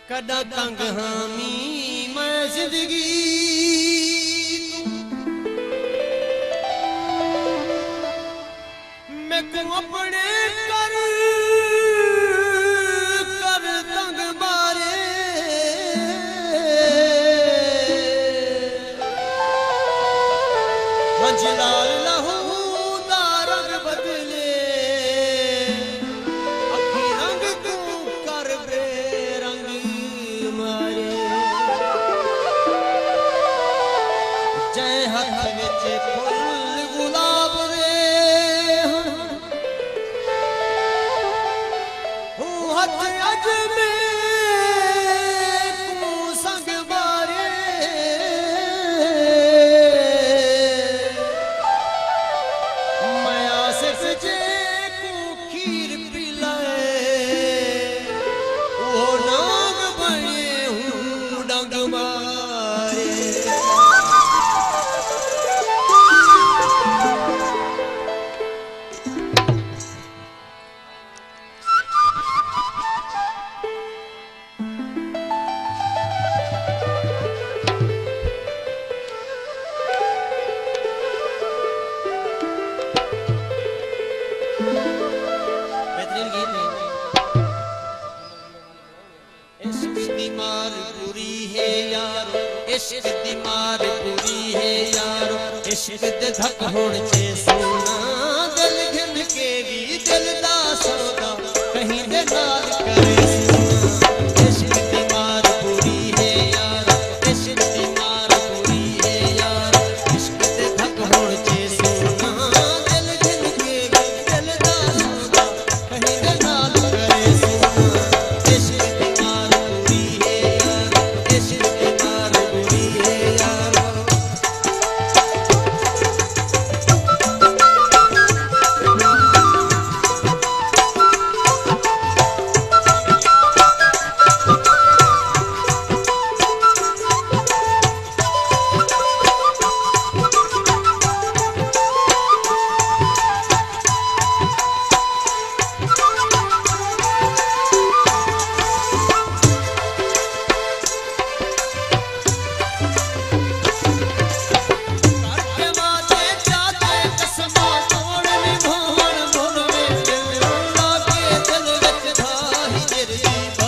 कदा तंग हामी मैं जिंदगी मैं को अपने कर कर तंग मारे मंजिलाल लहू दा रंग बदले अखी रंग तू कर बेरंग मारे जय हाथ विच फुल गुलाब दे हाथ अज में तू संग मारे मैं आसिफ जे को खीर पिलाए वो नाग बने हूँ डंग मारे बेहतरीन गीत है। इश्क दी मार बुरी है यार इश्क दी मार बुरी है यार इश्क दे धक होण चे सोना दिल घिन के भी दिल दा सौदा कहीं दे नाल करे सोना इश्क दी मार बुरी है यार इश्क दी मार बुरी है यार इश्क दे धक होण चे सोना दिल घिन के भी दिल दा सौदा कहीं दे नाल करे सोना इश्क दी मार बुरी है यार इश्क दी मार बुरी है यार दिल